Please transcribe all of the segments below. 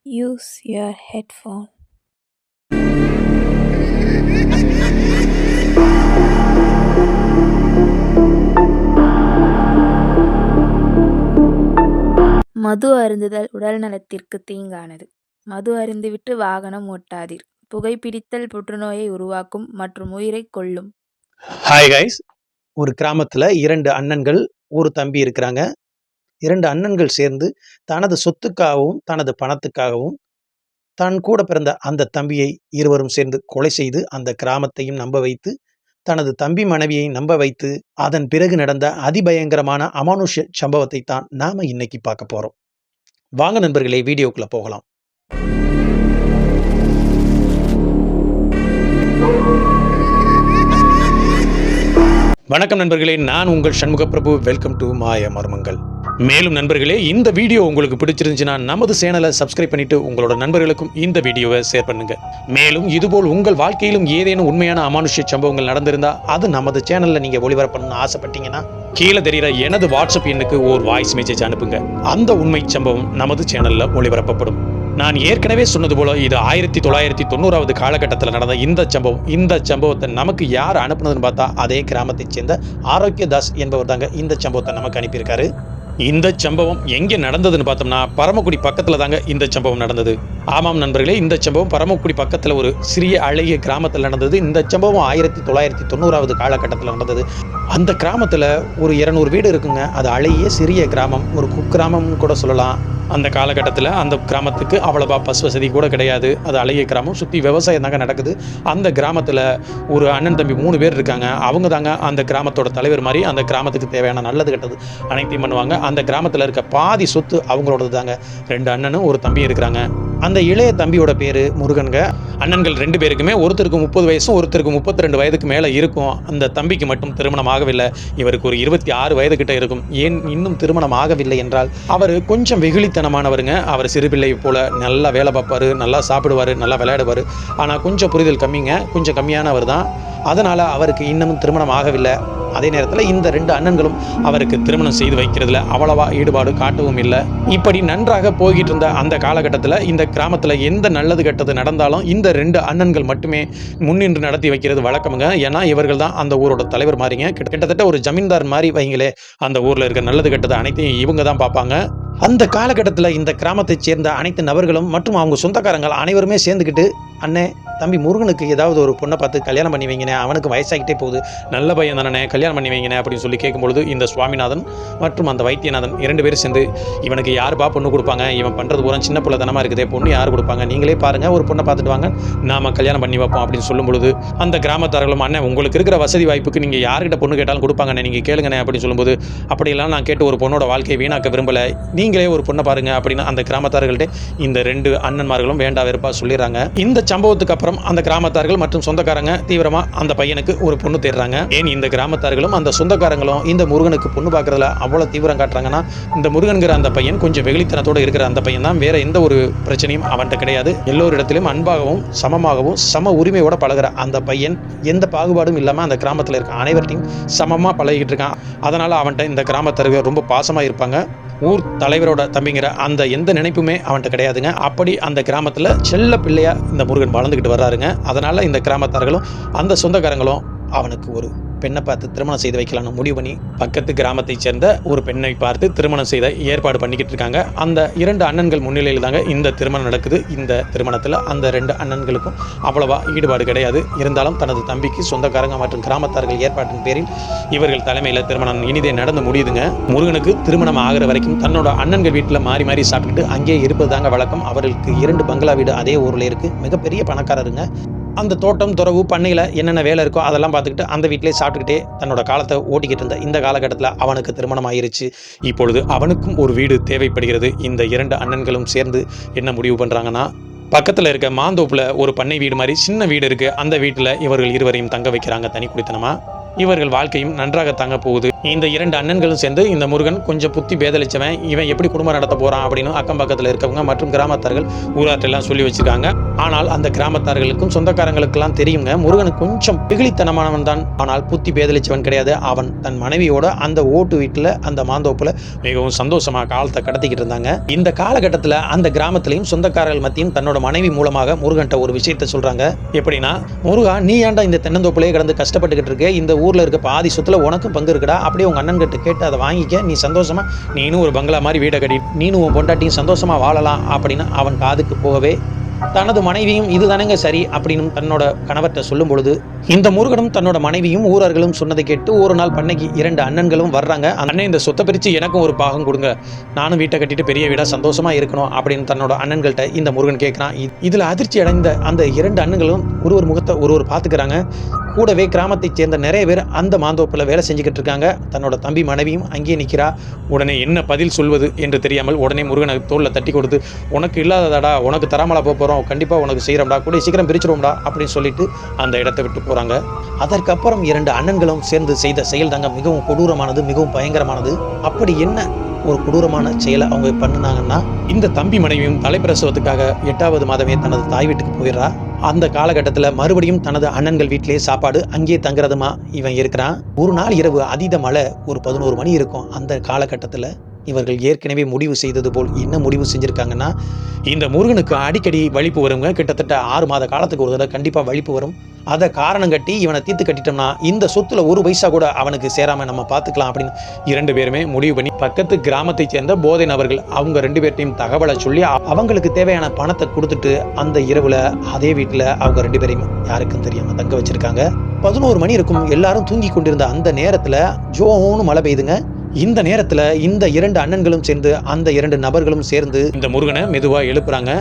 Use your headphone. மது அருந்துதல் உடல் நலத்திற்கு தீங்கானது. மது அருந்திவிட்டு வாகனம் ஓட்டாதீர். புகைப்பிடித்தல் புற்றுநோயை உருவாக்கும் மற்றும் உயிரை கொல்லும். ஹாய் கைஸ், ஒரு கிராமத்தில் 2 அண்ணன்கள் ஒரு தம்பி இருக்கிறாங்க. 2 அண்ணன்கள் சேர்ந்து தனது சொத்துக்காகவும் தனது பணத்துக்காகவும் தன் கூட பிறந்த அந்த தம்பியை இருவரும் சேர்ந்து கொலை செய்து அந்த கிராமத்தையும் நம்ப வைத்து தனது தம்பி மனைவியை நம்ப வைத்து அதன் பிறகு நடந்த அதிபயங்கரமான அமானுஷ்ய சம்பவத்தை தான் நாம இன்னைக்கு பார்க்க போறோம். வாங்க நண்பர்களே, வீடியோக்குள்ள போகலாம். வணக்கம் நண்பர்களே, நான் உங்கள் சண்முக பிரபு. வெல்கம் டு மாய மர்மங்கள். மேலும் நண்பர்களே, இந்த வீடியோ உங்களுக்கு பிடிச்சிருந்துச்சுன்னா நமது சேனலை சப்ஸ்கிரைப் பண்ணிட்டு உங்களோட நண்பர்களுக்கும் இந்த வீடியோவை ஷேர் பண்ணுங்க. மேலும் இதுபோல் உங்கள் வாழ்க்கையிலும் ஏதேனும் உண்மையான அமானுஷ்ய சம்பவங்கள் நடந்திருந்தா அது நமது சேனல்ல நீங்க ஒளிபரப்பணும்னு ஆசைப்பட்டீங்கன்னா கீழே தெரிகிற எனது வாட்ஸ்அப் எண்ணுக்கு ஒரு வாய்ஸ் மெசேஜ் அனுப்புங்க. அந்த உண்மை சம்பவம் நமது சேனல்ல ஒளிபரப்பப்படும். நான் ஏற்கனவே சொன்னது போல இது 1990 காலகட்டத்தில் நடந்த இந்த சம்பவத்தை நமக்கு யார் அனுப்புனதுன்னு பார்த்தா அதே கிராமத்தைச் சேர்ந்த ஆரோக்கியதாஸ் என்பவர் தாங்க இந்த சம்பவத்தை நமக்கு அனுப்பியிருக்காரு. இந்த சம்பவம் எங்கே நடந்ததுன்னு பார்த்தோம்னா பரமக்குடி பக்கத்தில் தாங்க இந்த சம்பவம் நடந்தது. ஆமாம் நண்பர்களே, இந்த சம்பவம் பரமக்குடி பக்கத்தில் ஒரு சிறிய அழகிய கிராமத்தில் நடந்தது. இந்த சம்பவம் 1990 காலகட்டத்தில் நடந்தது. அந்த கிராமத்தில் ஒரு 200 வீடு இருக்குங்க. அது அழகிய சிறிய கிராமம், ஒரு குக்கிராமம்னு கூட சொல்லலாம். அந்த காலகட்டத்தில் அந்த கிராமத்துக்கு அவ்வளவா பஸ் வசதி கூட கிடையாது. அது அழகிய கிராமம், சுற்றி விவசாயம் தாங்க நடக்குது. அந்த கிராமத்தில் ஒரு அண்ணன் தம்பி 3 பேர் இருக்காங்க. அவங்க தாங்க அந்த கிராமத்தோட தலைவர் மாதிரி அந்த கிராமத்துக்கு தேவையான நல்லது கெட்டது அனைத்தையும் பண்ணுவாங்க. அந்த கிராமத்தில் இருக்க பாதி சொத்து அவங்களோடது தாங்க. 2 அண்ணனும் ஒரு தம்பி இருக்கிறாங்க. அந்த இளைய தம்பியோட பேர் முருகனுங்க. அண்ணன்கள் 2 பேருக்குமே ஒருத்தருக்கு 30 வயசும் ஒருத்தருக்கு 32 வயதுக்கு மேலே இருக்கும். அந்த தம்பிக்கு மட்டும் திருமணம் ஆகவில்லை. இவருக்கு ஒரு 26 வயது கிட்ட இருக்கும். ஏன் இன்னும் திருமணம் ஆகவில்லை என்றால் அவர் கொஞ்சம் வெகுளித்தனமானவருங்க. அவர் சிறுபிள்ளை போல நல்லா வேலை பார்ப்பார், நல்லா சாப்பிடுவார், நல்லா விளையாடுவார். ஆனால் கொஞ்சம் புரிதல் கம்மிங்க, கொஞ்சம் கம்மியானவர் தான். அதனால் அவருக்கு இன்னமும் திருமணம் ஆகவில்லை. அதே நேரத்தில் இந்த 2 அண்ணன்களும் அவருக்கு திருமணம் செய்து வைக்கிறதுல அவ்வளவா ஈடுபாடு காட்டவும் இல்லை. இப்படி நன்றாக போய்கிட்டு இருந்த அந்த காலகட்டத்தில் இந்த கிராமத்தில் எந்த நல்லது கெட்டது நடந்தாலும் இந்த 2 அண்ணன்கள் மட்டுமே முன்னின்று நடத்தி வைக்கிறது வழக்கமுங்க. ஏன்னா இவர்கள் தான் அந்த ஊரோட தலைவர் மாதிரிங்க. கிட்டத்தட்ட ஒரு ஜமீன்தார் மாதிரி வைங்களே. அந்த ஊரில் இருக்க நல்லது கெட்டது அனைத்தையும் இவங்க தான் பார்ப்பாங்க. அந்த காலகட்டத்தில் இந்த கிராமத்தைச் சேர்ந்த அனைத்து நபர்களும் மற்றும் அவங்க சொந்தக்காரங்கள் அனைவருமே சேர்ந்துக்கிட்டு, அண்ணே தம்பி முருகனுக்கு ஏதாவது ஒரு பொண்ணை பார்த்து கல்யாணம் பண்ணி வைங்கண்ணே, அவனுக்கு வயசாகிட்டே போகுது, நல்ல பையன் தானே, கல்யாணம் பண்ணி வைங்கண்ணே அப்படின்னு சொல்லி கேட்கும்பொழுது இந்த சுவாமிநாதன் மற்றும் அந்த வைத்தியநாதன் 2 பேரும் சேர்ந்து இவனுக்கு யாருப்பா பொண்ணு கொடுப்பாங்க, இவன் பண்ணுறது பூரா சின்ன பிள்ளைத்தனமாக இருக்குதே, பொண்ணு யார் கொடுப்பாங்க, நீங்களே பாருங்கள், ஒரு பொண்ணை பார்த்துட்டு வாங்க, நாம கல்யாணம் பண்ணி வைப்போம் அப்படின்னு சொல்லும் பொழுது அந்த கிராமத்தார்களும் அண்ணன் உங்களுக்கு இருக்கிற வசதி வாய்ப்புக்கு நீங்கள் யார்கிட்ட பொண்ணு கேட்டாலும் கொடுப்பாங்கண்ணே, நீங்கள் கேளுங்கண்ணே அப்படின்னு சொல்லும்போது அப்படியெல்லாம் நான் கேட்டு ஒரு பொண்ணோட வாழ்க்கையை வீணாக்க விரும்பலை, நீங்களே ஒரு பொண்ணை பாருங்க அப்படின்னு அந்த கிராமத்தார்கள்ட்ட இந்த 2 அண்ணன்மார்களும் வேண்டா வெறுப்பா சொல்லிடுறாங்க. இந்த சம்பவத்துக்கு அப்புறம் அந்த கிராமத்தார்கள் மற்றும் சொந்தக்காரங்க தீவிரமா அந்த பையனுக்கு ஒரு பொண்ணு தேடுறாங்க. ஏன் இந்த கிராமத்தார்களும் அந்த சொந்தக்காரங்களும் இந்த முருகனுக்கு பொண்ணு பார்க்கறதுல அவ்வளவு தீவிரம் காட்டுறாங்கன்னா, இந்த முருகன்கிற அந்த பையன் கொஞ்சம் வெகுளித்தனத்தோடு இருக்கிற அந்த பையன் தான். வேற எந்த ஒரு பிரச்சனையும் அவன்கிட்ட கிடையாது. எல்லோரிடத்திலும் அன்பாகவும் சமமாகவும் சம உரிமையோட பழகிற அந்த பையன் எந்த பாகுபாடும் இல்லாம அந்த கிராமத்தில் இருக்க அனைவர்ட்டையும் சமமா பழகிட்டு இருக்கான். அதனால அவன்கிட்ட இந்த கிராமத்தார்கள் ரொம்ப பாசமா இருப்பாங்க. ஊர் தலைவரோட தம்பிங்கிற அந்த எந்த நினைப்புமே அவன்கிட்ட கிடையாதுங்க. அப்படி அந்த கிராமத்தில் செல்ல பிள்ளையா இந்த முருகன் வளர்ந்துக்கிட்டு வர்றாருங்க. அதனால இந்த கிராமத்தார்களும் அந்த சொந்தக்காரங்களும் அவனுக்கு ஒரு பெண்ணை பார்த்து திருமணம் செய்து வைக்கலாம்னு முடிவு பண்ணி பக்கத்து கிராமத்தைச் சேர்ந்த ஒரு பெண்ணை பார்த்து திருமணம் செய்த ஏற்பாடு பண்ணிக்கிட்டு இருக்காங்க. அந்த 2 அண்ணன்கள் முன்னிலையில் தாங்க இந்த திருமணம் நடக்குது. இந்த திருமணத்தில் அந்த 2 அண்ணன்களுக்கும் அவ்வளவா ஈடுபாடு கிடையாது. இருந்தாலும் தனது தம்பிக்கு சொந்தக்காரங்க மற்றும் கிராமத்தார்கள் ஏற்பாட்டின் பேரில் இவர்கள் தலைமையில் திருமணம் இனிதே நடந்து முடியுதுங்க. முருகனுக்கு திருமணம் ஆகிற வரைக்கும் தன்னோட அண்ணன்கள் வீட்டில் மாறி மாறி சாப்பிட்டுட்டு அங்கே இருப்பது தாங்க வழக்கம். அவர்களுக்கு 2 பங்களா வீடு அதே ஊரில் இருக்குது. மிகப்பெரிய பணக்காரருங்க. அந்த தோட்டம் துறவு பண்ணையில் என்னென்ன வேலை இருக்கோ அதெல்லாம் பார்த்துக்கிட்டு அந்த வீட்டிலே சாப்பிட்டுக்கிட்டே தன்னோட காலத்தை ஓட்டிக்கிட்டு இருந்த இந்த காலகட்டத்தில் அவனுக்கு திருமணம் ஆயிருச்சு. இப்பொழுது அவனுக்கும் ஒரு வீடு தேவைப்படுகிறது. இந்த 2 அண்ணன்களும் சேர்ந்து என்ன முடிவு பண்ணுறாங்கன்னா, பக்கத்தில் இருக்க மாந்தோப்பில் ஒரு பண்ணை வீடு மாதிரி சின்ன வீடு இருக்குது. அந்த வீட்டில் இவர்கள் இருவரையும் தங்க வைக்கிறாங்க தனி குடித்தனமாக. இவர்கள் வாழ்க்கையும் நன்றாக தங்க போகுது. இந்த 2 அண்ணன்களும் சேர்ந்து இந்த முருகன் கொஞ்சம் புத்தி பேதலிச்சவன், இவன் எப்படி குடும்பம் நடத்த போறான் அப்படின்னு அக்கம் பக்கத்தில் இருக்கவங்க மற்றும் கிராமத்தார்கள் ஊராற்றெல்லாம் சொல்லி வச்சிருக்காங்க. ஆனால் அந்த கிராமத்தார்களுக்கும் சொந்தக்காரங்களுக்கெல்லாம் தெரியுங்க, முருகன் கொஞ்சம் வெகுளித்தனமானவன் தான், ஆனால் புத்தி பேதலிச்சவன் கிடையாது. அவன் தன் மனைவியோட அந்த ஓட்டு வீட்டில் அந்த மாந்தோப்புல மிகவும் சந்தோஷமா காலத்தை கடத்திக்கிட்டு இருந்தாங்க. இந்த காலகட்டத்தில் அந்த கிராமத்திலையும் சொந்தக்காரர்கள் மத்தியும் தன்னோட மனைவி மூலமாக முருகன்ட்ட ஒரு விஷயத்த சொல்றாங்க. எப்படின்னா, முருகா, நீ ஏன்டா இந்த தென்னந்தோப்புலேயே கிடந்து கஷ்டப்பட்டுக்கிட்டு இருக்க? இந்த ஊர்ல இருக்க பாதி சொத்துல உனக்கும் பங்கு இருக்குடா. அப்படியே உங்க அண்ணன் கிட்ட கேட்டு அதை வாங்கிக்க, நீ சந்தோஷமா நீனும் ஒரு பங்களா மாதிரி வீடை கட்டி நீனும் உன் பொண்டாட்டியும் சந்தோஷமா வாழலாம் அப்படின்னு அவன் காதுக்கு போகவே தனது மனைவியும் இதுதானங்க சரி அப்படின்னு தன்னோட கணவர்கிட்ட சொல்லும் பொழுது இந்த முருகனும் தன்னோட மனைவியும் ஊரர்களும் சொன்னதை கேட்டு ஒரு நாள் பண்ணைக்கு 2 அண்ணன்களும் வர்றாங்க. அண்ணன், இந்த சொத்தை பிரித்து எனக்கும் ஒரு பாகம் கொடுங்க, நானும் வீட்டை கட்டிட்டு பெரிய வீடாக சந்தோஷமா இருக்கணும் அப்படின்னு தன்னோட அண்ணன்கள்ட்ட இந்த முருகன் கேட்குறான். இதில் அதிர்ச்சி அடைந்த அந்த 2 அண்ணன்களும் ஒருவர் முகத்தை ஒருவர் பார்த்துக்கிறாங்க. கூடவே கிராமத்தைச் சேர்ந்த நிறைய பேர் அந்த மாந்தோப்பில் வேலை செஞ்சுக்கிட்டு இருக்காங்க. தன்னோட தம்பி மனைவியும் அங்கேயே நிற்கிறா. உடனே என்ன பதில் சொல்வது என்று தெரியாமல் உடனே முருகனை தோளில் தட்டி கொடுத்து, உனக்கு இல்லாததாடா, உனக்கு தராமலா போகிறோம், கண்டிப்பாக உனக்கு செய்கிறோம்டா, கூட சீக்கிரம் பிரிச்சிருவோம்டா அப்படின்னு சொல்லிட்டு அந்த இடத்தை விட்டு போகிறாங்க. அதற்கப்புறம் 2 அண்ணன்களும் சேர்ந்து செய்த செயல் தாங்க மிகவும் கொடூரமானது, மிகவும் பயங்கரமானது. அப்படி என்ன ஒரு கொடூரமான செயலை அவங்க பண்ணினாங்கன்னா, இந்த தம்பி மனைவியும் தலைப்பிரசவத்துக்காக 8வது மாதமே தனது தாய் வீட்டுக்கு போயிடுறா. அந்த காலகட்டத்தில் மறுபடியும் தனது அண்ணன்கள் வீட்டிலேயே சாப்பாடு, அங்கேயே தங்குறதுமா இவன் இருக்கிறான். ஒரு நாள் இரவு அதீத மழை, ஒரு 11 மணி இருக்கும். அந்த காலகட்டத்தில் இவர்கள் ஏற்கனவே முடிவு செய்தது போல் என்ன முடிவு செஞ்சுருக்காங்கன்னா, இந்த முருகனுக்கு அடிக்கடி வலிப்பு வருங்க. கிட்டத்தட்ட 6 மாத காலத்துக்கு ஒரு தடவை கண்டிப்பாக வலிப்பு வரும். அதை காரணம் கட்டி இவனை தீர்த்து கட்டிட்டோம்னா இந்த சொத்துல 1 பைசா கூட அவனுக்கு சேராமல் நம்ம பார்த்துக்கலாம் அப்படின்னு 2 பேருமே முடிவு பண்ணி பக்கத்து கிராமத்தை சேர்ந்த போதை நபர்கள் அவங்க 2 பேர்ட்டையும் தகவலை சொல்லி அவங்களுக்கு தேவையான பணத்தை கொடுத்துட்டு அந்த இரவுல அதே வீட்டில் அவங்க 2 பேரையும் யாருக்கும் தெரியாம தங்க வச்சிருக்காங்க. 11 மணி இருக்கும். எல்லாரும் தூங்கி கொண்டிருந்த அந்த நேரத்தில் ஜோன்னு மழை பெய்யுதுங்க. இந்த நேரத்தில் இந்த 2 அண்ணன்களும் சேர்ந்து அந்த 2 நபர்களும் சேர்ந்து இந்த முருகனை மெதுவாக எழுப்புறாங்க.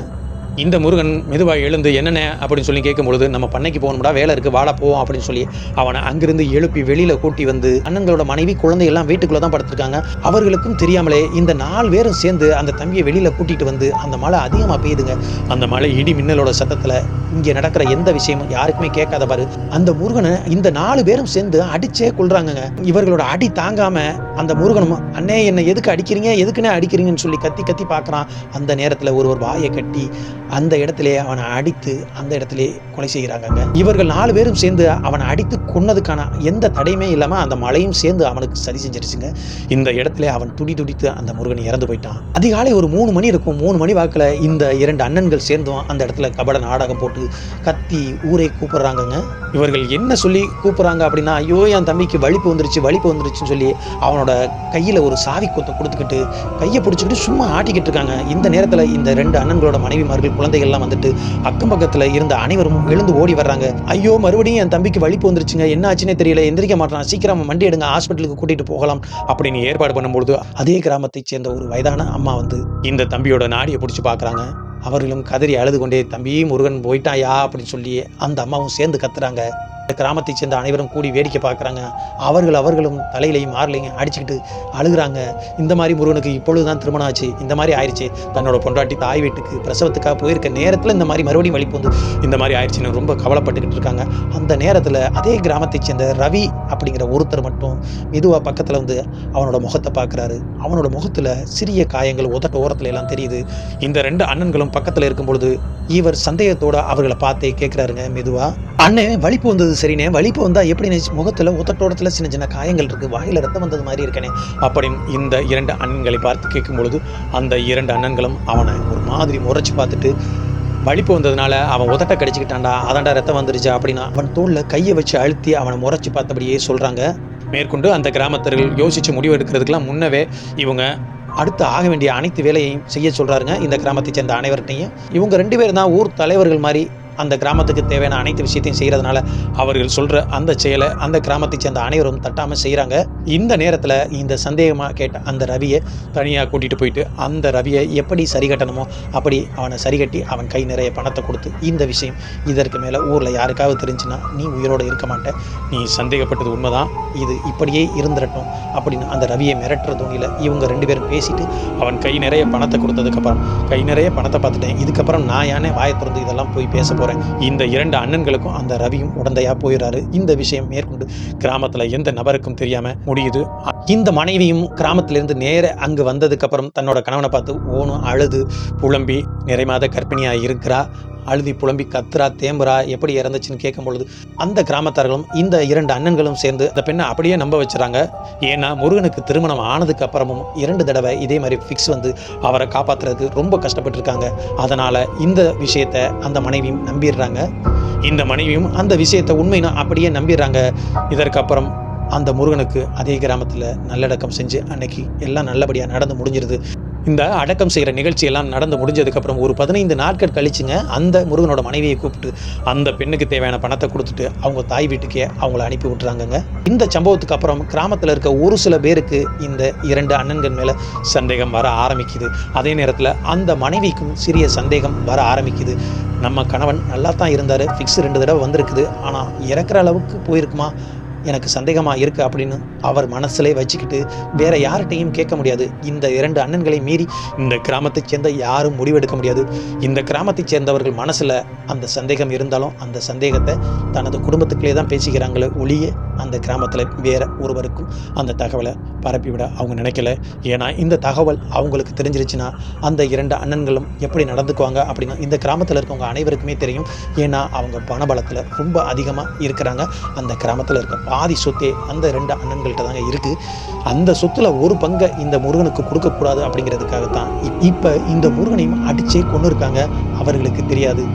இந்த முருகன் மெதுவாக எழுந்து என்னென்ன அப்படின்னு சொல்லி கேட்கும்பொழுது, நம்ம பண்ணைக்கு போகணும்டா, வேலை இருக்குது, வாடா போவோம் அப்படின்னு சொல்லி அவனை அங்கிருந்து எழுப்பி வெளியில் கூட்டி வந்து அண்ணன்களோட மனைவி குழந்தையெல்லாம் வீட்டுக்குள்ளே தான் படுத்திருக்காங்க. அவர்களுக்கும் தெரியாமலே இந்த 4 பேரும் சேர்ந்து அந்த தம்பியை வெளியில் கூட்டிகிட்டு வந்து அந்த மழை அதிகமாக பெய்யுதுங்க. அந்த மழை இடி மின்னலோட சத்தத்தில் இங்கே நடக்கிற எந்த விஷயமும் யாருக்குமே கேட்காத பாரு அந்த முருகனை இந்த 4 பேரும் சேர்ந்து அடிச்சே கொள்றாங்க. இவர்களோட அடி தாங்காம அந்த முருகனும், அண்ணே என்னை எதுக்கு அடிக்கிறீங்க, எதுக்குன்னே அடிக்கிறீங்கன்னு சொல்லி கத்தி கத்தி பார்க்குறான். அந்த நேரத்தில் ஒருவர் வாயை கட்டி அந்த இடத்திலே அவனை அடித்து அந்த இடத்திலே கொலை செய்கிறாங்க. இவர்கள் 4 பேரும் சேர்ந்து அவனை அடித்து கொன்னதுக்கான எந்த தடையுமே இல்லாமல் அந்த மழையும் சேர்ந்து அவனுக்கு சரி செஞ்சிருச்சுங்க. இந்த இடத்துல அவன் துடித்து அந்த முருகன் இறந்து போயிட்டான். அதிகாலை ஒரு 3 மணி இருக்கும். 3 மணி வாக்கில் இந்த 2 அண்ணன்கள் சேர்ந்தும் அந்த இடத்துல கபட நாடகம் போட்டு கத்தி ஊரை கூப்பிடுறாங்கங்க. இவர்கள் என்ன சொல்லி கூப்பிடுறாங்க அப்படின்னா, ஐயோ என் தம்பிக்கு வலிப்பு வந்துருச்சுன்னு சொல்லி அவனோட கையில் ஒரு சாவி கொத்தை கொடுத்துக்கிட்டு கையை பிடிச்சிக்கிட்டு சும்மா ஆட்டிக்கிட்டு இருக்காங்க. இந்த நேரத்தில் இந்த 2 அண்ணன்களோட மனைவிமார்கள் குழந்தைகள்லாம் வந்துட்டு அக்கம் பக்கத்தில் இருந்த அனைவரும் எழுந்து ஓடி வர்றாங்க. ஐயோ மறுபடியும் என் தம்பிக்கு வலிப்பு வந்துருச்சுங்க, என்ன ஆச்சுன்னே தெரியல, எந்திரிக்க மாட்டான், சீக்கிரம் வண்டி எடுங்க, ஹாஸ்பிட்டலுக்கு கூட்டிட்டு போகலாம் அப்படின்னு ஏற்பாடு பண்ணும்பொழுது அதே கிராமத்தைச் சேர்ந்த ஒரு வயதான அம்மா வந்து இந்த தம்பியோட நாடியை பிடிச்சி பார்க்குறாங்க. அவர்களும் கதறி அழுது கொண்டே, தம்பி முருகன் போயிட்டாயா அப்படின்னு சொல்லி அந்த அம்மாவும் சேர்ந்து கத்துறாங்க. கிராமத்தை சேர்ந்த அனைவரும் கூடி வேடிக்கை பார்க்குறாங்க. அவர்களும் தலையிலையும் மார்லையும் அடிச்சுக்கிட்டு அழுகுறாங்க. இந்த மாதிரி முருகனுக்கு இப்பொழுதுதான் திருமணம் ஆச்சு, இந்த மாதிரி ஆயிடுச்சு, தன்னோட பொண்டாட்டி தாய் வீட்டுக்கு பிரசவத்துக்காக போயிருக்க நேரத்தில் இந்த மாதிரி மறுபடியும் வலிப்பு வந்து இந்த மாதிரி ஆயிடுச்சுன்னு ரொம்ப கவலைப்பட்டுக்கிட்டு இருக்காங்க. அந்த நேரத்தில் அதே கிராமத்தை சேர்ந்த ரவி அப்படிங்கிற ஒருத்தர் மட்டும் மெதுவாக பக்கத்தில் வந்து அவனோட முகத்தை பார்க்குறாரு. அவனோட முகத்தில் சிறிய காயங்கள் உதட்ட ஓரத்துல எல்லாம் தெரியுது. இந்த 2 அண்ணன்களும் பக்கத்தில் இருக்கும் பொழுது இவர் சந்தேகத்தோட அவர்களை பார்த்தே கேட்குறாருங்க மெதுவாக, அண்ணே வலிப்பு வந்தது சரிண்ணே, வலிப்பு வந்தா எப்படி முகத்துல உதட்டோடத்துல சின்ன சின்ன காயங்கள் இருக்கு, வாயில ரத்தம் வந்தது மாதிரி இருக்கனே அப்படின்னு இந்த 2 அண்ணன்களை பார்த்து கேட்கும் பொழுது அந்த 2 அண்ணன்களும் அவனை ஒரு மாதிரி முறைச்சு பார்த்துட்டு, வலிப்பு வந்ததுனால அவன் உதட்ட கடிச்சுக்கிட்டான்டா, அதான்டா ரத்தம் வந்துருச்சா அப்படின்னா அவன் தோல்ல கையை வச்சு அழுத்தி அவனை முறைச்சு பார்த்தபடியே சொல்றாங்க. மேற்கொண்டு அந்த கிராமத்தர்கள் யோசிச்சு முடிவு எடுக்கிறதுக்கெல்லாம் முன்னவே இவங்க அடுத்து ஆக வேண்டிய அனைத்து வேலையையும் செய்ய சொல்றாருங்க. இந்த கிராமத்தை சேர்ந்த அனைவர்கிட்டையும் இவங்க 2 பேரும் தான் ஊர் தலைவர்கள் மாதிரி அந்த கிராமத்துக்கு தேவையான அனைத்து விஷயத்தையும் செய்கிறதுனால அவர்கள் சொல்கிற அந்த செயலை அந்த கிராமத்தை சேர்ந்த அனைவரும் தட்டாமல் செய்கிறாங்க. இந்த நேரத்தில் இந்த சந்தேகமாக கேட்ட அந்த ரவியை தனியாக கூட்டிகிட்டு போயிட்டு அந்த ரவியை எப்படி சரி கட்டணுமோ அப்படி அவனை சரி கட்டி அவன் கை நிறைய பணத்தை கொடுத்து, இந்த விஷயம் இதற்கு மேலே ஊரில் யாருக்காவது தெரிஞ்சுன்னா நீ உயிரோடு இருக்க மாட்டேன், நீ சந்தேகப்பட்டது உண்மைதான், இது இப்படியே இருந்துடட்டும் அப்படின்னு அந்த ரவியை மிரட்டுற தோணியில் இவங்க 2 பேரும் பேசிட்டு அவன் கை நிறைய பணத்தை கொடுத்ததுக்கப்புறம், கை நிறைய பணத்தை பார்த்துட்டேன், இதுக்கப்புறம் நான் யானே வாயை திறந்து இதெல்லாம் போய் பேச போகிறேன் போகிறேன். இந்த 2 அண்ணன்களுக்கும் அந்த ரவியும் உடந்தையாக போயிடுறாரு. இந்த விஷயம் மேற்கொண்டு கிராமத்தில் எந்த நபருக்கும் தெரியாமல் முடியுது. இந்த மனைவியும் கிராமத்திலிருந்து நேர அங்கு வந்ததுக்கப்புறம் தன்னோட கணவனை பார்த்து ஓணும் அழுது புலம்பி நிறைமாத கர்ப்பிணியாக இருக்கிறா. அழுதி புலம்பி கத்துறா, தேம்புறா, எப்படி இறந்துச்சுன்னு கேட்கும் பொழுது அந்த கிராமத்தார்களும் இந்த 2 அண்ணன்களும் சேர்ந்து அந்த பெண்ணை அப்படியே நம்ப வச்சுறாங்க. ஏன்னா முருகனுக்கு திருமணம் ஆனதுக்கு அப்புறமும் 2 தடவை இதே மாதிரி ஃபிக்ஸ் வந்து அவரை காப்பாற்றுறதுக்கு ரொம்ப கஷ்டப்பட்டுருக்காங்க. அதனால் இந்த விஷயத்தை அந்த மனைவியும் நம்பிடுறாங்க. இந்த மனைவியும் அந்த விஷயத்தை உண்மைனா அப்படியே நம்பிடுறாங்க. இதற்கப்புறம் அந்த முருகனுக்கு அதே கிராமத்தில் நல்லடக்கம் செஞ்சு அன்னைக்கு எல்லாம் நல்லபடியாக நடந்து முடிஞ்சிருது. இந்த அடக்கம் செய்கிற நிகழ்ச்சியெல்லாம் நடந்து முடிஞ்சதுக்கப்புறம் ஒரு 15 நாட்கள் கழிச்சுங்க அந்த முருகனோட மனைவியை கூப்பிட்டு அந்த பெண்ணுக்கு தேவையான பணத்தை கொடுத்துட்டு அவங்க தாய் வீட்டுக்கே அவங்கள அனுப்பி விட்டுறாங்கங்க. இந்த சம்பவத்துக்கு அப்புறம் கிராமத்தில் இருக்க ஒரு சில பேருக்கு இந்த 2 அண்ணன்கள் மேலே சந்தேகம் வர ஆரம்பிக்குது. அதே நேரத்தில் அந்த மனைவிக்கும் சிறிய சந்தேகம் வர ஆரம்பிக்குது. நம்ம கணவன் நல்லா தான் இருந்தார், ஃபிக்ஸ் 2 தடவை வந்திருக்குது, ஆனால் இறக்குற அளவுக்கு போயிருக்குமா, எனக்கு சந்தேகமாக இருக்குது அப்படின்னு அவர் மனசிலே வச்சுக்கிட்டு வேறு யார்கிட்டையும் கேட்க முடியாது. இந்த 2 அண்ணன்களை மீறி இந்த கிராமத்தைச் சேர்ந்த யாரும் முடிவெடுக்க முடியாது. இந்த கிராமத்தைச் சேர்ந்தவர்கள் மனசில் அந்த சந்தேகம் இருந்தாலும் அந்த சந்தேகத்தை தனது குடும்பத்துக்குள்ளே தான் பேசிக்கிறாங்களே ஒழிய அந்த கிராமத்தில் வேறு ஒருவருக்கும் அந்த தகவலை பரப்பிவிட அவங்க நினைக்கல. ஏன்னா இந்த தகவல் அவங்களுக்கு தெரிஞ்சிருச்சுன்னா அந்த 2 அண்ணன்களும் எப்படி நடந்துக்குவாங்க அப்படின்னா இந்த கிராமத்தில் இருக்கவங்க அனைவருக்குமே தெரியும். ஏன்னா அவங்க பணபலத்தில் ரொம்ப அதிகமாக இருக்கிறாங்க. அந்த கிராமத்தில் இருக்க பாதி சொத்தே அந்த 2 அண்ணன்கள்கிட்ட தாங்க இருக்குது. அந்த சொத்தில் ஒரு பங்கை இந்த முருகனுக்கு கொடுக்கக்கூடாது அப்படிங்கிறதுக்காகத்தான் இப்போ இந்த முருகனையும் அடிச்சே கொண்டு இருக்காங்க. அவர்களுக்கு தெரியாது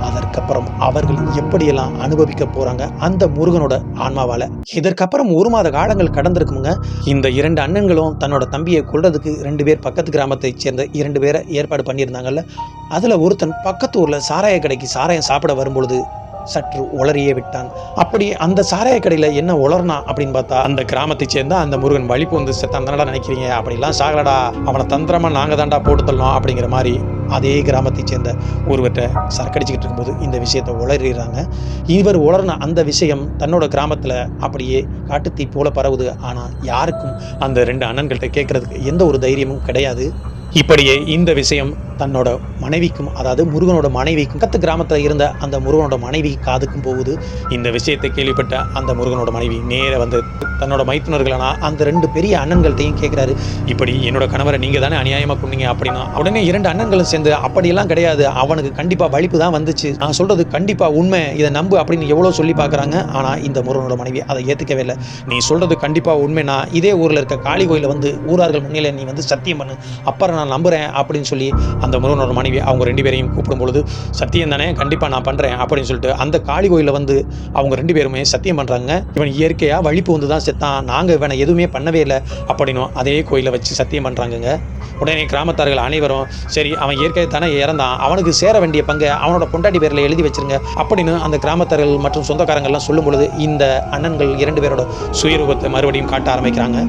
அதற்கப்புறம் அவர்கள் எப்படியெல்லாம் அனுபவிக்க போறாங்க அந்த முருகனோட ஆன்மாவால. இதற்கப்புறம் 1 மாத காலங்கள் கடந்திருக்குங்க. இந்த 2 அண்ணன்களும் தன்னோட தம்பியை கொல்றதுக்கு 2 பேர் பக்கத்து கிராமத்தை சேர்ந்த 2 பேரை ஏற்பாடு பண்ணியிருந்தாங்கல்ல. அதுல ஒருத்தன் பக்கத்து ஊர்ல சாராய கடைக்கு சாராயம் சாப்பிட வரும்பொழுது சற்று உளறியே விட்டான். அப்படி அந்த சாராய கடையில் என்ன உளர்னா அப்படின்னு பார்த்தா அந்த கிராமத்தை சேர்ந்த அந்த முருகன் வலிப்பு வந்து செத்தான் தானடா நினைக்கிறீங்க, அப்படிலாம் சாகலடா, அவனை தந்திரமா நாங்கள் தாண்டா போட்டு தள்ளோம் அப்படிங்கிற மாதிரி அதே கிராமத்தை சேர்ந்த ஒருவர்கிட்ட சரக்கடிச்சிக்கிட்டு இருக்கும்போது இந்த விஷயத்தை உளறிறாங்க. இவர் உளர்ன அந்த விஷயம் தன்னோட கிராமத்தில் அப்படியே காட்டுத்தீ போல பரவுது. ஆனால் யாருக்கும் அந்த 2 அண்ணன்கள்கிட்ட கேட்கறதுக்கு எந்த ஒரு தைரியமும் கிடையாது. இப்படியே இந்த விஷயம் தன்னோட மனைவிக்கும், அதாவது முருகனோட மனைவிக்கும், பக்கத்து கிராமத்தில் இருந்த அந்த முருகனோட மனைவி காதுக்கும் போகுது. இந்த விஷயத்தை கேள்விப்பட்ட அந்த முருகனோட மனைவி நேர வந்து தன்னோட மைத்துனர்களான அந்த 2 பெரிய அண்ணன்கள்ட்டையும் கேட்குறாரு, இப்படி என்னோட கணவரை நீங்கள் தானே அநியாயமாக கொண்டீங்க அப்படின்னா. உடனே 2 அண்ணன்களும் சேர்ந்து அப்படியெல்லாம் கிடையாது, அவனுக்கு கண்டிப்பாக வலிப்பு தான் வந்துச்சு, நான் சொல்கிறது கண்டிப்பாக உண்மை, இதை நம்பு அப்படின்னு எவ்வளோ சொல்லி பார்க்குறாங்க. ஆனால் இந்த முருகனோட மனைவி அதை ஏற்றுக்கவே இல்லை. நீ சொல்கிறது கண்டிப்பாக உண்மைனா இதே ஊரில் இருக்க காளி கோயிலில் வந்து ஊரார்கள் முன்னிலை நீ வந்து சத்தியம் பண்ணு, அப்புறம் நான் நம்புகிறேன் அப்படின்னு சொல்லி அந்த முருகனோட மனைவி அவங்க 2 பேரையும் கூப்பிடும் பொழுது சத்தியம் தானே, கண்டிப்பாக நான் பண்ணுறேன் அப்படின்னு சொல்லிட்டு அந்த காளி கோயிலில் வந்து அவங்க 2 பேருமே சத்தியம் பண்ணுறாங்க. இவன் இயற்கையாக வலிப்பு வந்து தான் செத்தான், நாங்கள் இவனை எதுவுமே பண்ணவே இல்லை அப்படின்னும் அதே கோயிலை வச்சு சத்தியம் பண்ணுறாங்கங்க. உடனே கிராமத்தார்கள் அனைவரும் சரி அவன் இயற்கையை தானே இறந்தான், அவனுக்கு சேர வேண்டிய பங்கை அவனோட பொண்டாட்டி பேரில் எழுதி வச்சிருங்க அப்படின்னு அந்த கிராமத்தார்கள் மற்றும் சொந்தக்காரங்கள்லாம் சொல்லும் பொழுது இந்த அண்ணன்கள் 2 பேரோட சுயரூபத்தை மறுபடியும் காட்ட ஆரம்பிக்கிறாங்க.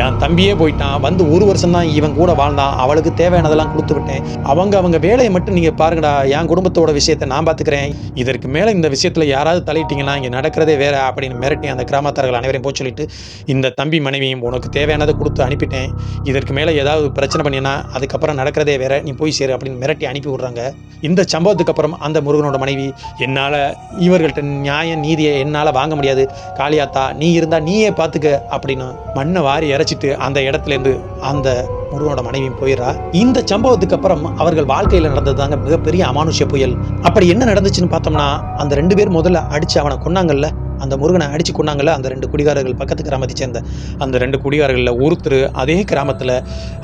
என் தம்பியே போயிட்டான், வந்து 1 வருஷம் தான் இவன் கூட வாழ்ந்தான், அவளுக்கு தேவையானதெல்லாம் கொடுத்து விட்டேன், அவங்க வேலையை மட்டும் நீங்கள் பாருங்கடா, என் குடும்பத்தோட விஷயத்தை நான் பார்த்துக்கிறேன், இதற்கு மேலே இந்த விஷயத்தில் யாராவது தலையிட்டீங்கன்னா இங்கே நடக்கிறதே வேற அப்படின்னு மிரட்டி அந்த கிராமத்தார்கள் அனைவரையும் போய் சொல்லிட்டு இந்த தம்பி மனைவியும் உனக்கு தேவையானதை கொடுத்து அனுப்பிட்டேன், இதற்கு மேலே ஏதாவது பிரச்சனை பண்ணினா அதுக்கப்புறம் நடக்கிறதே வேற, நீ போய் சேரு அப்படின்னு மிரட்டி அனுப்பி விடுறாங்க. இந்த சம்பவத்துக்கு அப்புறம் அந்த முருகனோட மனைவி என்னால் இவர்கள்ட்ட நியாய நீதியை என்னால் வாங்க முடியாது, காளியாத்தா நீ இருந்தால் நீயே பார்த்துக்க அப்படின்னு மண்ணை வாரி இறைச்சிட்டு அந்த இடத்துலேருந்து அந்த முருகனோட மனைவியும் போயிடுறா. இந்த சம்பவத்துக்கு அப்புறம் அவர்கள் வாழ்க்கையில் நடந்ததுதாங்க மிகப்பெரிய அமானுஷ்ய புயல். அப்படி என்ன நடந்துச்சுன்னு பார்த்தோம்னா அந்த 2 பேர் முதல்ல அடிச்சு அவனை கொன்னாங்கல்ல, அந்த முருகனை அடிச்சு கொண்டாங்கல்ல அந்த 2 குடிகாரர்கள், பக்கத்து கிராமத்தை சேர்ந்த அந்த 2 குடிகாரர்களில் ஒருத்தர் அதே கிராமத்தில்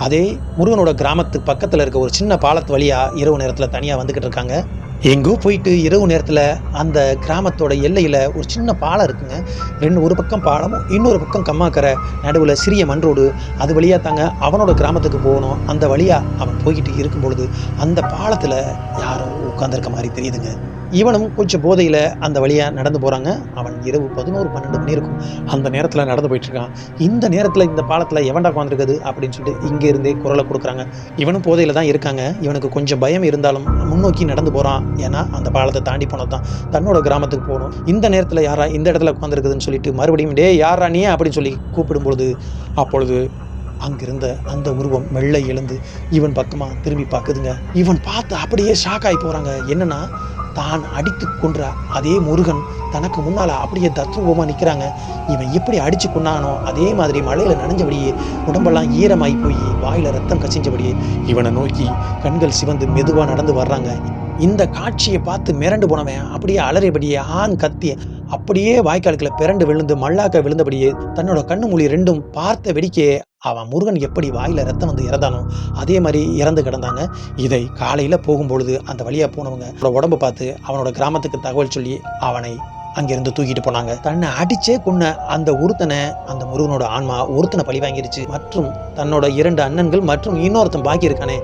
அதே முருகனோட கிராமத்துக்கு பக்கத்தில் இருக்க ஒரு சின்ன பாலத்து வழியாக இரவு நேரத்தில் தனியாக வந்துக்கிட்டு இருக்காங்க. எங்கோ போயிட்டு இரவு நேரத்தில் அந்த கிராமத்தோட எல்லையில் ஒரு சின்ன பாலம் இருக்குங்க. ஒரு பக்கம் பாலமும் இன்னொரு பக்கம் கம்மாக்கரை, நடுவில் சிறிய மண் ரோடு, அது வழியாக தாங்க அவனோட கிராமத்துக்கு போகணும். அந்த வழியாக அவன் போய்கிட்டு இருக்கும் பொழுது அந்த பாலத்தில் யாரோ உட்காந்துருக்க மாதிரி தெரியுதுங்க. இவனும் கொஞ்சம் போதையில் அந்த வழியாக நடந்து போகிறாங்க. அவன் இரவு 11-12 மணி இருக்கும் அந்த நேரத்தில் நடந்து போயிட்டுருக்கான். இந்த நேரத்தில் இந்த பாலத்தில் எவன்டா உட்காந்துருக்குது அப்படின்னு சொல்லிட்டு இங்கே இருந்தே குரலை கொடுக்குறாங்க. இவனும் போதையில் தான் இருக்காங்க. இவனுக்கு கொஞ்சம் பயம் இருந்தாலும் முன்னோக்கி நடந்து போகிறான். ஏன்னா அந்த பாலத்தை தாண்டி போனது தான் தன்னோட கிராமத்துக்கு போகணும். இந்த நேரத்தில் யாரா இந்த இடத்துல உட்காந்துருக்குதுன்னு சொல்லிட்டு மறுபடியும் டே யாரா நீ அப்படின்னு சொல்லி கூப்பிடும்பொழுது அப்பொழுது அங்கிருந்த அந்த உருவம் மெல்ல எழுந்து இவன் பக்கமாக திரும்பி பார்க்குதுங்க. இவன் பார்த்து அப்படியே ஷாக் ஆகி போகிறாங்க. என்னன்னா தான் அடித்து கொன்ற அதே முருகன் தனக்கு முன்னால் அப்படியே தத்ரூபமாக நிற்கிறாங்க. இவன் எப்படி அடித்து கொண்டானோ அதே மாதிரி மழையில் நனைஞ்சபடியே உடம்பெல்லாம் ஈரமாகி போய் வாயில் ரத்தம் கசிஞ்சபடியே இவனை நோக்கி கண்கள் சிவந்து மெதுவாக நடந்து வர்றாங்க. இந்த காட்சியை பார்த்து மிரண்டு போனவன் அப்படியே அலறியபடியே கத்தி அப்படியே வாய்க்காலுக்குள்ள பிறண்டு விழுந்து மல்லாக்க விழுந்தபடியே தன்னோட கண்ணு மொழி ரெண்டும் பார்த்த வெடிக்கே அவன் முருகன் எப்படி வாயில ரத்தம் வந்து இறந்தானோ அதே மாதிரி இறந்து கிடந்தாங்க. இதை காலையில் போகும்பொழுது அந்த வழியாக போனவங்க உடம்பு பார்த்து அவனோட கிராமத்துக்கு தகவல் சொல்லி அவனை அங்கிருந்து தூக்கிட்டு போனாங்க. தன்னை அடிச்சே கொன்ன அந்த ஒருத்தனை அந்த முருகனோட ஆன்மா ஒருத்தனை பழி வாங்கிருச்சு. மற்றும் தன்னோட 2 அண்ணன்கள் மற்றும் இன்னொருத்தன் பாக்கி இருக்கானே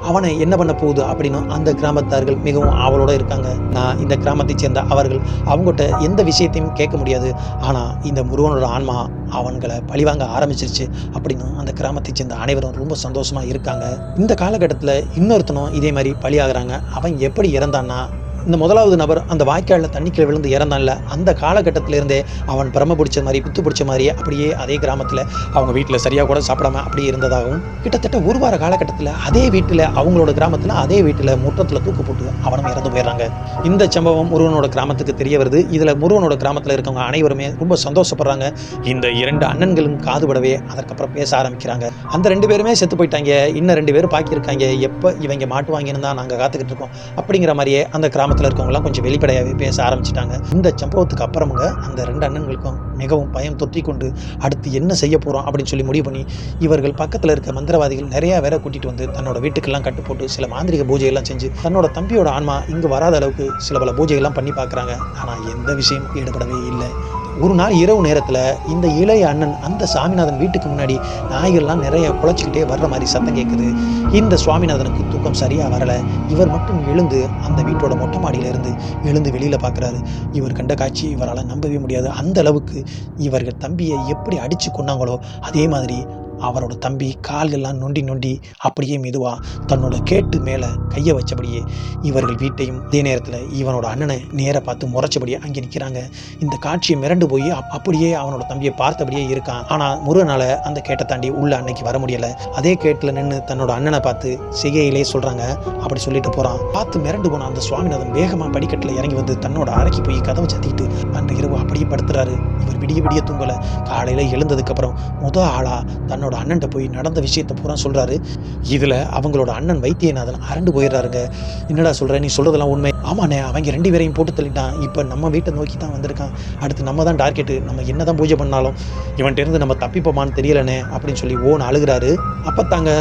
அவனை என்ன பண்ண போகுது அப்படின்னு அந்த கிராமத்தார்கள் மிகவும் ஆவலோட இருக்காங்க. நான் இந்த கிராமத்தை சேர்ந்த அவர்கள் அவங்ககிட்ட எந்த விஷயத்தையும் கேட்க முடியாது. ஆனால் இந்த முருகனோட ஆன்மா அவன்களை பழிவாங்க ஆரம்பிச்சிருச்சு அப்படின்னு அந்த கிராமத்தை சேர்ந்த அனைவரும் ரொம்ப சந்தோஷமா இருக்காங்க. இந்த காலகட்டத்தில் இன்னொருத்தனும் இதே மாதிரி பழியாகிறாங்க. அவன் எப்படி இறந்தான்னா, இந்த முதலாவது நபர் அந்த வாய்க்காலில் தண்ணிக்குள்ள விழுந்து இறந்தான்ல, அந்த காலகட்டத்திலேருந்தே அவன் பிரம பிடிச்ச மாதிரி பித்து பிடிச்ச மாதிரியே அப்படியே அதே கிராமத்தில் அவங்க வீட்டில் சரியாக கூட சாப்பிடாம அப்படியே இருந்ததாகவும், கிட்டத்தட்ட ஒரு வார காலகட்டத்தில் அதே வீட்டில் அவங்களோட கிராமத்தில் அதே வீட்டில் முற்றத்தில் தூக்கு போட்டு அவனும் இறந்து போயிடுறாங்க. இந்த சம்பவம் முருகனோட கிராமத்துக்கு தெரிய வருது. இதில் முருகனோட கிராமத்தில் இருக்கவங்க அனைவருமே ரொம்ப சந்தோஷப்படுறாங்க. இந்த 2 அண்ணன்களும் காதுபடவே அதற்கப்புறம் பேச ஆரம்பிக்கிறாங்க. அந்த 2 பேருமே செத்து போயிட்டாங்க, இன்னும் 2 பேரும் பாக்கியிருக்காங்க, எப்போ இவங்க மாட்டுவாங்கன்னு தான் நாங்கள் காத்துக்கிட்டு இருக்கோம் அப்படிங்கிற மாதிரியே அந்த கிராமத்தில் இருக்கவங்கலாம் கொஞ்சம் வெளிப்படையாகவே பேச ஆரம்பிச்சிட்டாங்க. இந்த சம்பவத்துக்கு அப்புறமுங்க அந்த 2 அண்ணன்களுக்கும் மிகவும் பயம் தொற்றி கொண்டு அடுத்து என்ன செய்ய போகிறோம் அப்படின்னு சொல்லி முடிவு பண்ணி இவர்கள் பக்கத்தில் இருக்க மந்திரவாதிகள் நிறையா வேற கூட்டிகிட்டு வந்து தன்னோட வீட்டுக்கெல்லாம் கட்டு போட்டு சில மாந்திரிக பூஜையெல்லாம் செஞ்சு தன்னோட தம்பியோட ஆன்மா இங்கே வராத அளவுக்கு சில பல பூஜைகள்லாம் பண்ணி பார்க்குறாங்க. ஆனால் எந்த விஷயம் ஈடுபடவே இல்லை. ஒரு நாள் இரவு நேரத்தில் இந்த இளைய அண்ணன் அந்த சாமிநாதன் வீட்டுக்கு முன்னாடி நாய்கள்லாம் நிறைய குலைச்சிக்கிட்டே வர்ற மாதிரி சத்தம் கேட்குது. இந்த சுவாமிநாதனுக்கு தூக்கம் சரியாக வரலை. இவர் மட்டும் எழுந்து அந்த வீட்டோட மொட்டை மாடியிலிருந்து எழுந்து வெளியில் பார்க்குறாரு. இவர் கண்ட காட்சி இவரால் நம்பவே முடியாது. அந்த அளவுக்கு இவர்கள் தம்பியை எப்படி அடித்து கொண்டாங்களோ அதே மாதிரி அவரோட தம்பி கால்கள்லாம் நொண்டி நொண்டி அப்படியே மெதுவாக தன்னோட கேட்டு மேலே கையை வச்சபடியே இவர்கள் வீட்டையும் அதே நேரத்தில் இவனோட அண்ணனை நேராக பார்த்து முறைச்சபடியே அங்கே நிற்கிறாங்க. இந்த காட்சியை மிரண்டு போய் அப்படியே அவனோட தம்பியை பார்த்தபடியே இருக்கான். ஆனால் முருகனால் அந்த கேட்டை தாண்டி உள்ள அன்னைக்கு வர முடியலை. அதே கேட்டில் நின்று தன்னோட அண்ணனை பார்த்து செய்கையிலே சொல்கிறாங்க. அப்படி சொல்லிட்டு போகிறான். பார்த்து மிரண்டு போன அந்த சுவாமிநாதன் வேகமாக படிக்கட்டில் இறங்கி வந்து தன்னோட அறைக்கு போய் கதவை சத்திக்கிட்டு அன்று இரவு அப்படியே படுத்துறாரு. இவர் விடிய விடிய தூங்கலை. காலையில் எழுந்ததுக்கப்புறம் ஆளாக தன்னோட அண்ணன்ட்ட போய் நடந்த விஷயத்தை பூரா சொல்கிறாரு. இதில் அவங்களோட அண்ணன் வைத்தியநாதன் அரண்டு போயிடுறாருங்க. என்னடா சொல்கிற, நீ சொல்கிறதெல்லாம் உண்மை? ஆமாண்ணே, அவங்க 2 பேரையும் போட்டு தள்ளிட்டான். இப்போ நம்ம வீட்டை நோக்கி தான் வந்திருக்கான். அடுத்து நம்ம தான் டார்கெட்டு. நம்ம என்ன தான் பூஜை பண்ணாலும் இவன்கிட்ட இருந்து நம்ம தப்பிப்போமான்னு தெரியலண்ணே அப்படின்னு சொல்லி அழுகிறாரு. அப்போ தாங்க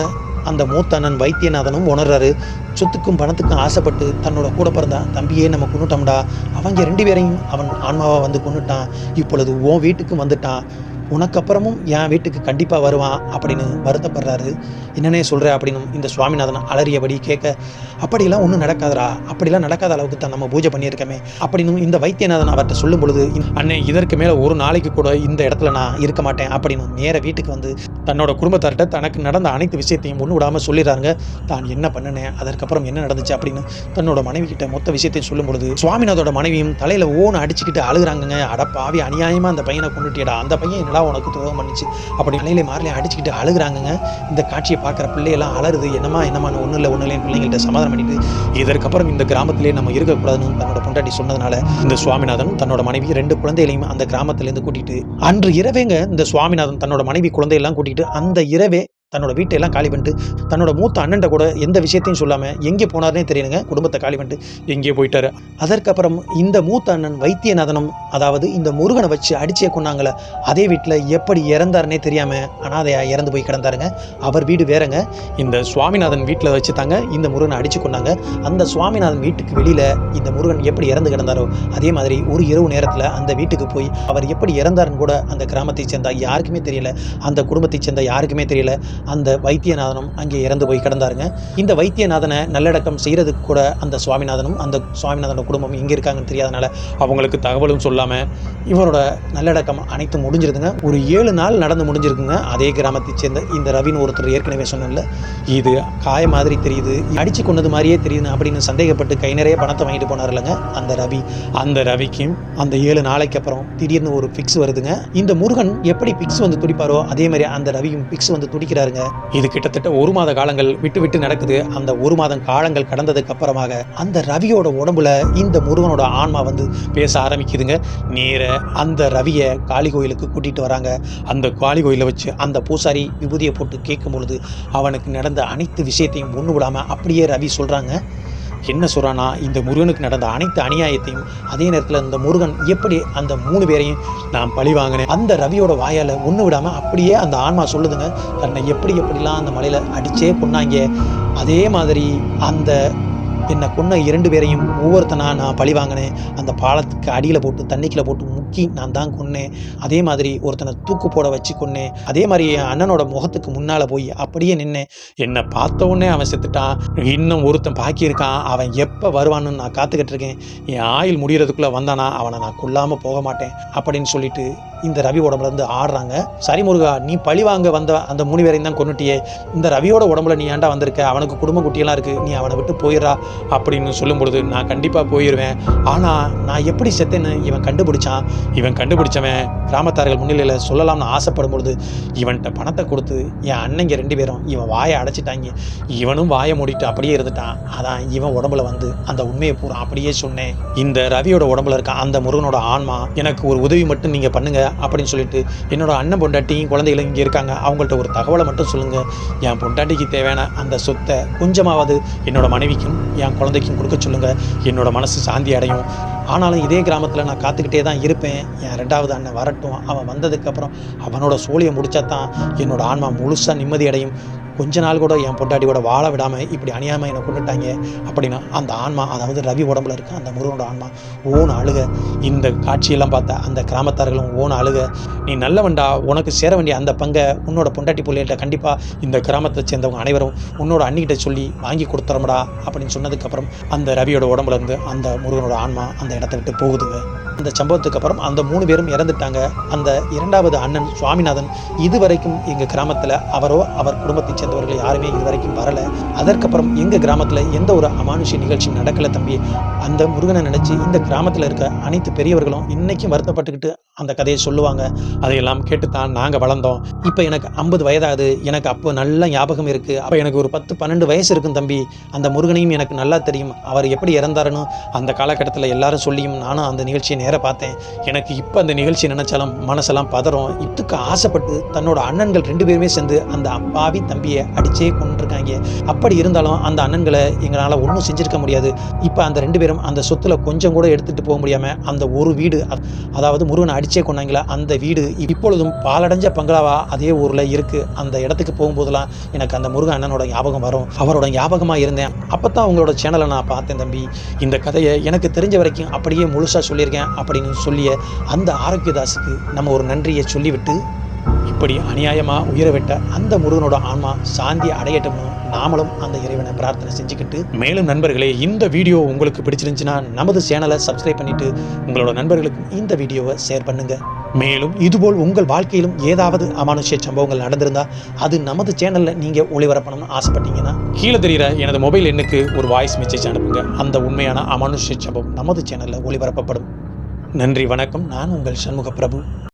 அந்த மூத்த அண்ணன் வைத்தியநாதனும் உணர்றாரு. சொத்துக்கும் பணத்துக்கும் ஆசைப்பட்டு தன்னோட கூட பிறந்தா தம்பியே நம்ம கொண்டுட்டோம்டா. அவங்க 2 பேரையும் அவன் ஆன்மாவாக வந்து கொண்டுட்டான். இப்பொழுது உன் வீட்டுக்கு வந்துட்டான். உனக்கப்புறமும் என் வீட்டுக்கு கண்டிப்பாக வருவான் அப்படின்னு வருத்தப்படுறாரு. என்னன்னே சொல்கிற அப்படின்னு இந்த சுவாமிநாதன் அலறியபடி கேட்க, அப்படிலாம் ஒன்றும் நடக்காதரா, அப்படிலாம் நடக்காத அளவுக்கு தான் நம்ம பூஜை பண்ணியிருக்கமே அப்படின்னு இந்த வைத்தியநாதன் அவர்கிட்ட சொல்லும் பொழுது, அண்ணே இதற்கு மேலே ஒரு நாளைக்கு கூட இந்த இடத்துல நான் இருக்க மாட்டேன் அப்படின்னு நேர வீட்டுக்கு வந்து தன்னோட குடும்பத்தார்கிட்ட தனக்கு நடந்த அனைத்து விஷயத்தையும் ஒன்று விடாமல் சொல்லிடுறாங்க. தான் என்ன பண்ணினேன், அதற்கப்புறம் என்ன நடந்துச்சு அப்படின்னு தன்னோட மனைவி கிட்ட மொத்த விஷயத்தையும் சொல்லும் பொழுது சுவாமிநாதோட மனைவியும் தலையில் அடிச்சுக்கிட்டு அழுகுறாங்கங்க. அடப்பாவி, அநியாயமாக அந்த பையனை கொண்டுட்டியடா, அந்த பையன் உனக்கு துரோகம் பண்ணிச்சு அப்படி நிலையில மாறலையும் அடிச்சுக்கிட்டு அழுகுறாங்க. இந்த காட்சியை பார்க்குற பிள்ளையெல்லாம் அலறுது. என்னமான்னு ஒன்றும் இல்லைன்னு பிள்ளைங்கள்ட்ட சமாதானம் பண்ணிட்டு இதற்கப்புறம் இந்த கிராமத்திலே நம்ம இருக்கக்கூடாதுன்னு தன்னோட பொண்டாட்டி சொன்னதுனால இந்த சுவாமிநாதன் தன்னோட மனைவி 2 குழந்தைகளையும் அந்த கிராமத்திலேருந்து கூட்டிட்டு அன்று இரவேங்க இந்த சுவாமிநாதன் தன்னோட மனைவி குழந்தையெல்லாம் கூட்டிட்டு அந்த இரவே தன்னோட வீட்டையெல்லாம் காலி பண்ணிட்டு தன்னோட மூத்த அண்ணன்ட்ட கூட எந்த விஷயத்தையும் சொல்லாமல் எங்கே போனார்னே தெரியணுங்க. குடும்பத்தை காலி பண்ணிட்டு எங்கேயோ போயிட்டாரு. அதற்கப்புறம் இந்த மூத்த அண்ணன் வைத்தியநாதனும், அதாவது இந்த முருகனை வச்சு அடிச்சே கொண்டாங்களே அதே வீட்டில் எப்படி இறந்தாருன்னே தெரியாமல் அனாதையா இறந்து போய் கிடந்தாருங்க. அவர் வீடு வேறங்க. இந்த சுவாமிநாதன் வீட்டில் வச்சு தாங்க இந்த முருகனை அடிச்சு கொண்டாங்க. அந்த சுவாமிநாதன் வீட்டுக்கு வெளியில் இந்த முருகன் எப்படி இறந்து கிடந்தாரோ அதே மாதிரி ஒரு இரவு நேரத்தில் அந்த வீட்டுக்கு போய் அவர் எப்படி இறந்தாருன்னு கூட அந்த கிராமத்தை சேர்ந்த யாருக்குமே தெரியல, அந்த குடும்பத்தை சேர்ந்த யாருக்குமே தெரியல. அந்த வைத்தியநாதனும் அங்கே இறந்து போய் கிடந்தாருங்க. இந்த வைத்தியநாதனை நல்லடக்கம் செய்கிறதுக்கு கூட அந்த சுவாமிநாதனும் அந்த சுவாமிநாதனோட குடும்பம் எங்கே இருக்காங்கன்னு தெரியாதனால அவங்களுக்கு தகவலும் சொல்லாமல் இவரோட நல்லடக்கம் அனைத்தும் முடிஞ்சிருதுங்க. ஒரு 7 நாள் நடந்து முடிஞ்சிருக்குங்க. அதே கிராமத்தை சேர்ந்த இந்த ரவின்னு ஒருத்தர் ஏற்கனவே சொன்னல, இது காய மாதிரி தெரியுது, அடிச்சு கொண்டது மாதிரியே தெரியுது அப்படின்னு சந்தேகப்பட்டு கை நிறைய பணத்தை வாங்கிட்டு போனார் இல்லைங்க அந்த ரவி. அந்த ரவிக்கும் அந்த 7 நாளைக்கு அப்புறம் திடீர்னு ஒரு பிக்ஸ் வருதுங்க. இந்த முருகன் எப்படி பிக்ஸ் வந்து துடிப்பாரோ அதே மாதிரி அந்த ரவியும் பிக்ஸ் வந்து துடிக்கிறாரு. சொல்றாருங்க. இது கிட்டத்தட்ட 1 மாத காலங்கள் விட்டு விட்டு நடக்குது. அந்த 1 மாதம் காலங்கள் கடந்ததுக்கு அப்புறமாக அந்த ரவியோட உடம்புல இந்த முருகனோட ஆன்மா வந்து பேச ஆரம்பிக்குதுங்க. நேர அந்த ரவியை காளி கோயிலுக்கு கூட்டிட்டு வராங்க. அந்த காளி கோயிலை வச்சு அந்த பூசாரி விபூதியை போட்டு கேட்கும் பொழுது அவனுக்கு நடந்த அனைத்து விஷயத்தையும் ஒன்று விடாமல் அப்படியே ரவி சொல்கிறாங்க. என்ன சொல்கிறான்னா, இந்த முருகனுக்கு நடந்த அனைத்து அநியாயத்தையும், அதே நேரத்தில் இந்த முருகன் எப்படி அந்த 3 பேரையும் நான் பழி வாங்கினேன், அந்த ரவியோட வாயால் ஒன்று விடாமல் அப்படியே அந்த ஆன்மா சொல்லுதுங்க. தன்னை எப்படிலாம் அந்த மலையில் அடித்தே கொன்னாங்க, அதே மாதிரி அந்த என்னை கொன்ன 2 பேரையும் ஒவ்வொருத்தனா நான் பழி வாங்கினேன். அந்த பாலத்துக்கு அடியில் போட்டு தண்ணிக்குள்ளே போட்டு முக்கி நான் தான் கொன்னேன். அதே மாதிரி ஒருத்தனை தூக்கு போட வச்சு கொன்னேன். அதே மாதிரி என் அண்ணனோட முகத்துக்கு முன்னால் போய் அப்படியே நின்னேன். என்னை பார்த்த உடனே அவன் செத்துட்டான். இன்னும் ஒருத்தன் பாக்கி இருக்கான். அவன் எப்போ வருவான்னு நான் காத்துக்கிட்டு இருக்கேன். என் ஆயுள் முடிகிறதுக்குள்ளே வந்தானா அவனை நான் கொல்லாமல் போக மாட்டேன் அப்படின்னு சொல்லிட்டு இந்த ரவி உடம்புல இருந்து ஆடுறாங்க. சரி முருகா, நீ பழி வாங்க வந்த அந்த 3 பேரையும் தான் கொன்னுட்டியே, இந்த ரவியோட உடம்புல நீ ஏன்டா வந்திருக்க, அவனுக்கு குடும்ப குட்டியெல்லாம் இருக்குது, நீ அவனை விட்டு போயிடுறா அப்படின்னு சொல்லும் பொழுது நான் கண்டிப்பாக போயிடுவேன். ஆனால் நான் எப்படி செத்தேன்னு இவன் கண்டுபிடிச்சான். இவன் கண்டுபிடிச்சவன் கிராமத்தார்கள் முன்னிலையில் சொல்லலாம்னு ஆசைப்படும் பொழுது இவன்கிட்ட பணத்தை கொடுத்து என் அண்ணங்க 2 பேரும் இவன் வாயை அடைச்சிட்டாங்க. இவனும் வாயை மூடிட்டு அப்படியே இருந்துட்டான். அதான் இவன் உடம்புல வந்து அந்த உண்மையை பூரா அப்படியே சொன்னேன். இந்த ரவியோட உடம்புல இருக்க அந்த முருகனோட ஆன்மா எனக்கு ஒரு உதவி மட்டும் நீங்கள் பண்ணுங்க அப்படின்னு சொல்லிட்டு, என்னோட அண்ணன் பொண்டாட்டியும் குழந்தைகளும் இங்கே இருக்காங்க, அவங்கள்ட்ட ஒரு தகவலை மட்டும் சொல்லுங்கள். என் பொண்டாட்டிக்கு தேவையான அந்த சொத்தை கொஞ்சமாவது என்னோட மனைவிக்கும் என் குழந்தைக்கும் கொடுக்க சொல்லுங்கள். என்னோட மனசு சாந்தி அடையும். ஆனாலும் இதே கிராமத்தில் நான் காத்துக்கிட்டே தான் இருப்பேன். என் 2வது அண்ணன் வரட்டும். அவன் வந்ததுக்கப்புறம் அவனோட சோழியை முடித்தா தான் என்னோட ஆன்மா முழுசாக நிம்மதி அடையும். கொஞ்ச நாள் கூட என் பொண்டாட்டியோட வாழ விடாமல் இப்படி அநியாயமாக என்னை கொண்டுட்டாங்க அப்படின்னா அந்த ஆன்மா, அதாவது ரவி உடம்புல இருக்க அந்த முருகனோட ஆன்மா ஓன அழுக. இந்த காட்சியெல்லாம் பார்த்தா அந்த கிராமத்தார்களும் ஓன அழுக. நீ நல்லவன்டா, உனக்கு சேர வேண்டிய அந்த பங்கை உன்னோட பொண்டாட்டி பிள்ளைகிட்ட கண்டிப்பாக இந்த கிராமத்தை சேர்ந்தவங்க அனைவரும் உன்னோட அண்ணிக்கிட்ட சொல்லி வாங்கி கொடுத்துறோம்டா அப்படின்னு சொன்னதுக்கப்புறம் அந்த ரவியோட உடம்புல இருந்து அந்த முருகனோட ஆன்மா அந்த இடத்த விட்டு போகுதுங்க. அந்த சம்பவத்துக்கு அப்புறம் அந்த 3 பேரும் இறந்துட்டாங்க. அந்த 2வது அண்ணன் சுவாமிநாதன் இதுவரைக்கும் எங்கள் கிராமத்தில் அவரோ அவர் குடும்பத்தை சேர்ந்தவர்கள் யாருமே இதுவரைக்கும் வரலை. அதற்கப்புறம் எங்கள் கிராமத்தில் எந்த ஒரு அமானுஷ்ய நிகழ்ச்சியும் நடக்கலை தம்பி. அந்த முருகனை நினச்சி இந்த கிராமத்தில் இருக்க அனைத்து பெரியவர்களும் இன்றைக்கும் வருத்தப்பட்டுக்கிட்டு அந்த கதையை சொல்லுவாங்க. அதையெல்லாம் கேட்டுத்தான் நாங்கள் வளர்ந்தோம். இப்போ எனக்கு 50 வயதாகுது. எனக்கு அப்போ நல்ல ஞாபகம் இருக்குது. அப்போ எனக்கு ஒரு 10-12 வயசு இருக்கும் தம்பி. அந்த முருகனையும் எனக்கு நல்லா தெரியும். அவர் எப்படி இறந்தாருன்னு அந்த காலகட்டத்தில் எல்லாரும் சொல்லியும் நானும் அந்த நிகழ்ச்சியை நேர பார்த்தேன். எனக்கு இப்போ அந்த நிகழ்ச்சி நினைச்சாலும் மனசெல்லாம் பதறும். இதுக்கு ஆசைப்பட்டு தன்னோட அண்ணன்கள் 2 பேருமே சேர்ந்து அந்த அப்பாவி தம்பியை அடிச்சே கொண்டிருக்காங்க. அப்படி இருந்தாலும் அந்த அண்ணன்களை எங்களால் ஒன்றும் செஞ்சிருக்க முடியாது. இப்போ அந்த 2 பேரும் அந்த சொத்துல கொஞ்சம் கூட எடுத்துகிட்டு போக முடியாமல் அந்த ஒரு வீடு, அதாவது முருகனை அடிச்சே கொண்டாங்களா அந்த வீடு இப்பொழுதும் பாலடைஞ்ச பங்களாவா அதே ஊரில் இருக்குது. அந்த இடத்துக்கு போகும்போதெல்லாம் எனக்கு அந்த முருகன் அண்ணனோட ஞாபகம் வரும். அவரோட ஞாபகமாக இருந்தேன். அப்போ தான் உங்களோட சேனலை நான் பார்த்தேன் தம்பி. இந்த கதையை எனக்கு தெரிஞ்ச வரைக்கும் அப்படியே முழுசாக சொல்லியிருக்கேன் அப்படின்னு சொல்லிய அந்த ஆரோக்கியதாஸுக்கு நம்ம ஒரு நன்றியை சொல்லிவிட்டு, இப்படி அநியாயமாக உயிரை அந்த முருகனோட ஆன்மா சாந்தி அடையட்டும்னு நாமளும் அந்த இறைவனை பிரார்த்தனை செஞ்சுக்கிட்டு, மேலும் நண்பர்களே, இந்த வீடியோ உங்களுக்கு பிடிச்சிருந்துச்சுன்னா நமது சேனலை சப்ஸ்கிரைப் பண்ணிட்டு உங்களோட நண்பர்களுக்கு இந்த வீடியோவை ஷேர் பண்ணுங்க. மேலும் இதுபோல் உங்கள் வாழ்க்கையிலும் ஏதாவது அமானுஷ்ய சம்பவங்கள் நடந்திருந்தா அது நமது சேனலில் நீங்கள் ஒளிபரப்பணும்னு ஆசைப்பட்டீங்கன்னா கீழே தெரிகிற எனது மொபைல் எண்ணுக்கு ஒரு வாய்ஸ் மெசேஜ் அனுப்புங்க. அந்த உண்மையான அமானுஷ்ய சம்பவம் நமது சேனலில் ஒளிபரப்பப்படும். நன்றி, வணக்கம். நான் உங்கள் சண்முக பிரபு.